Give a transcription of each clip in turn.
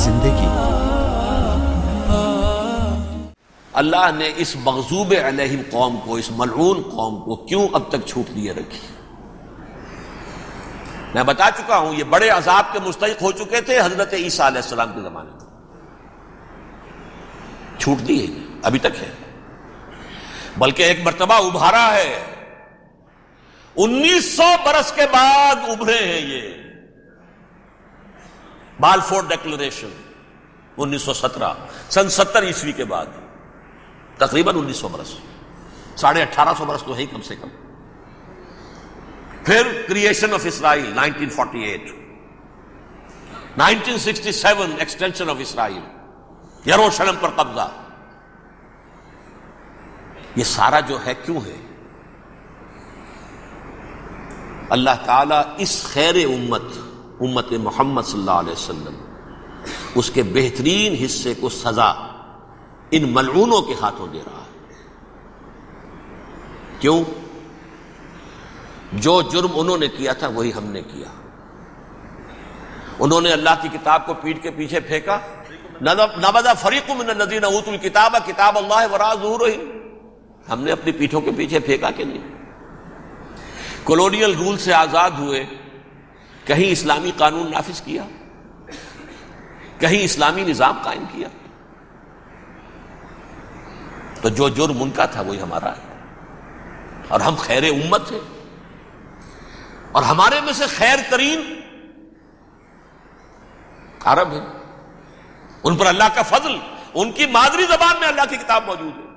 زندگی۔ اللہ نے اس مغضوب علیہم قوم کو، اس ملعون قوم کو کیوں اب تک چھوٹ دیے رکھی؟ میں بتا چکا ہوں یہ بڑے عذاب کے مستحق ہو چکے تھے حضرت عیسیٰ علیہ السلام کے زمانے میں، چھوٹ دی ہے، ابھی تک ہے، بلکہ ایک مرتبہ ابھارا ہے، 1900 برس کے بعد ابھرے ہیں یہ، بالفور ڈیکلریشن 1917، سن 70 عیسوی کے بعد، تقریباً 1900 برس، 1850 برس تو ہے ہی کم سے کم۔ پھر کریشن آف اسرائیل 1948، 1967 ایکسٹینشن آف اسرائیل، یروشلم پر قبضہ، یہ سارا جو ہے کیوں ہے؟ اللہ تعالیٰ اس خیر امت محمد صلی اللہ علیہ وسلم، اس کے بہترین حصے کو سزا ان ملعونوں کے ہاتھوں دے رہا ہے۔ کیوں؟ جو جرم انہوں نے کیا تھا وہی ہم نے کیا۔ انہوں نے اللہ کی کتاب کو پیٹھ کے پیچھے پھینکا، نبذ فریق من الذین اوتوا الکتاب کتاب اللہ وراء ظہورہم، ہم نے اپنی پیٹھوں کے پیچھے پھینکا کہ نہیں؟ کولونیل رول سے آزاد ہوئے، کہیں اسلامی قانون نافذ کیا، کہیں اسلامی نظام قائم کیا؟ تو جو جرم ان کا تھا وہی ہمارا ہے، اور ہم خیر امت ہیں، اور ہمارے میں سے خیر ترین عرب ہیں، ان پر اللہ کا فضل، ان کی مادری زبان میں اللہ کی کتاب موجود ہے۔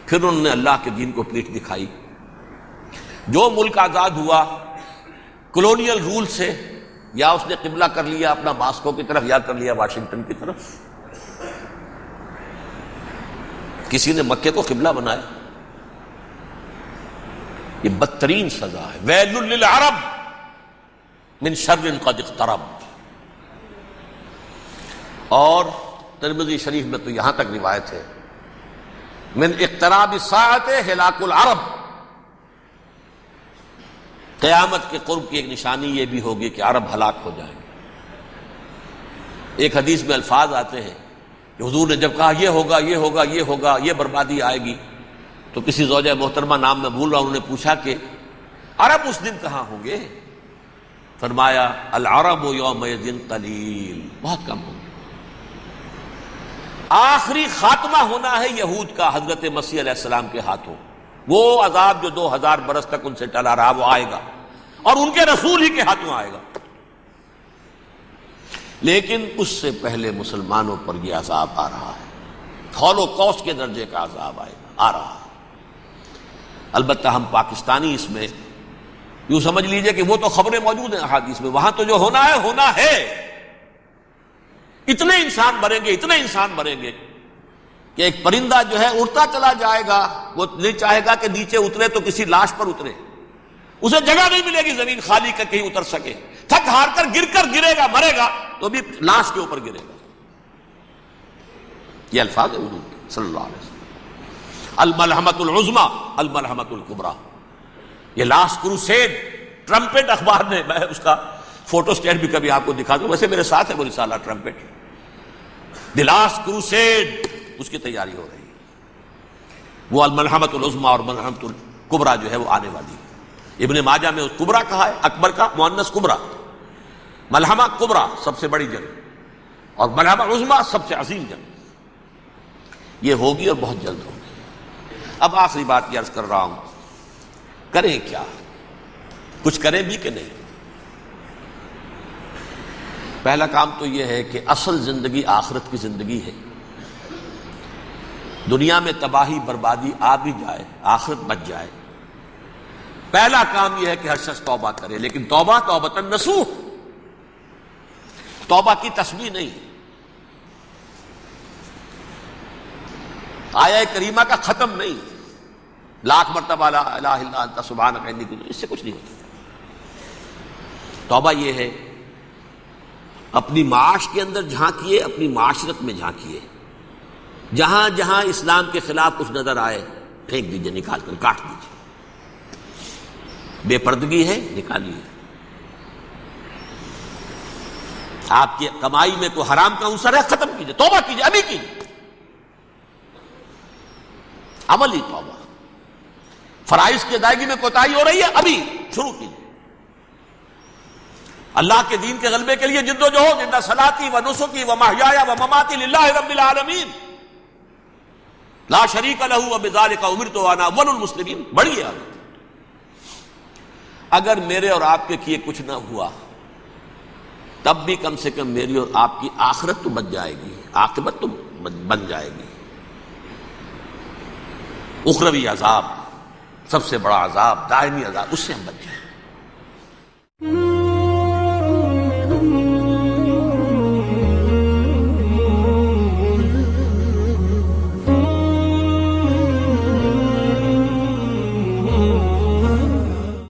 پھر انہوں نے اللہ کے دین کو پیٹھ دکھائی۔ جو ملک آزاد ہوا کولونیل رول سے، یا اس نے قبلہ کر لیا اپنا ماسکو کی طرف، یا کر لیا واشنگٹن کی طرف، کسی نے مکے کو قبلہ بنایا، یہ بدترین سزا ہے۔ ویل للعرب من شر قد اقترب۔ اور ترمذی شریف میں تو یہاں تک روایت ہے، من اقتراب الساعۃ ہلاک العرب، قیامت کے قرب کی ایک نشانی یہ بھی ہوگی کہ عرب ہلاک ہو جائیں گے۔ ایک حدیث میں الفاظ آتے ہیں کہ حضور نے جب کہا یہ ہوگا یہ ہوگا یہ ہوگا، یہ بربادی آئے گی، تو کسی زوجہ محترمہ نام میں بھول رہا ہوں، انہوں نے پوچھا کہ عرب اس دن کہاں ہوں گے؟ فرمایا العرب یومئذ قلیل، بہت کم ہوں گے۔ آخری خاتمہ ہونا ہے یہود کا حضرت مسیح علیہ السلام کے ہاتھوں، وہ عذاب جو 2000 برس تک ان سے ٹلا رہا وہ آئے گا، اور ان کے رسول ہی کے ہاتھوں آئے گا۔ لیکن اس سے پہلے مسلمانوں پر یہ عذاب آ رہا ہے، ہولوکاسٹ کے درجے کا عذاب آ رہا ہے۔ البتہ ہم پاکستانی اس میں یوں سمجھ لیجئے کہ وہ تو خبریں موجود ہیں احادیث میں، وہاں تو جو ہونا ہے ہونا ہے، اتنے انسان مریں گے، اتنے انسان مریں گے کہ ایک پرندہ جو ہے اڑتا چلا جائے گا، وہ نہیں چاہے گا کہ نیچے اترے تو کسی لاش پر اترے، اسے جگہ نہیں ملے گی زمین خالی کا کہیں اتر سکے، تھک ہار کر گرے گا، مرے گا تو بھی لاش کے اوپر گرے گا۔ یہ الفاظ ہے حضور کے صلی اللہ علیہ وسلم۔ الملحمۃ العظمی الملحمۃ الکبریٰ، یہ لاسٹ کروسیڈ، ٹرمپٹ اخبار نے، میں اس کا فوٹو اسٹیٹ بھی کبھی آپ کو دکھا دوں، ویسے میرے ساتھ ہے وہ رسالہ ٹرمپٹ، دی لاسٹ کروسیڈ، اس کی تیاری ہو رہی ہے۔ وہ الملحمۃ العظمی اور ملحمۃ الکبریٰ جو ہے وہ آنے والی ہے۔ ابن ماجہ میں کبریٰ کہا ہے، اکبر کا مؤنث کبریٰ، ملحمہ کبریٰ سب سے بڑی جنگ، اور ملحمہ عظمی سب سے عظیم جنگ، یہ ہوگی اور بہت جلد ہوگی۔ اب آخری بات یہ عرض کر رہا ہوں، کریں کیا؟ کچھ کریں بھی کہ نہیں؟ پہلا کام تو یہ ہے کہ اصل زندگی آخرت کی زندگی ہے۔ دنیا میں تباہی بربادی آ بھی جائے، آخرت بچ جائے، پہلا کام یہ ہے کہ ہر شخص توبہ کرے، لیکن توبہ توبۃ نصوح، توبہ کی تسبیح نہیں، آیہ کریمہ کا ختم نہیں، لاکھ مرتبہ لا الہ الا انت سبحانک انی کنت، اس سے کچھ نہیں ہوتا۔ توبہ یہ ہے اپنی معاش کے اندر جھانکیے، اپنی معاشرت میں جھانکیے، جہاں جہاں اسلام کے خلاف کچھ نظر آئے پھینک دیجئے، نکال کر کاٹ دیجئے، بے پردگی ہے نکالیے۔ آپ کی کمائی میں کوئی حرام کا عنصر ہے، ختم کیجئے، توبہ کیجئے، ابھی کیجئے، عملی توبہ۔ فرائض کی ادائیگی میں کوتاہی ہو رہی ہے، ابھی شروع کیجئے۔ اللہ کے دین کے غلبے کے لیے جد و جہد، ان صلاتی و نسکی و محیایا و مماتی للہ رب العالمین لا شریک لہ وبذالک امرت وانا اول المسلمین، بڑھیے آگے۔ اگر میرے اور آپ کے کیے کچھ نہ ہوا تب بھی کم سے کم میری اور آپ کی آخرت تو بن جائے گی، عاقبت تو بن جائے گی۔ اخروی عذاب، سب سے بڑا عذاب، دائمی عذاب، اس سے ہم بچ جائیں۔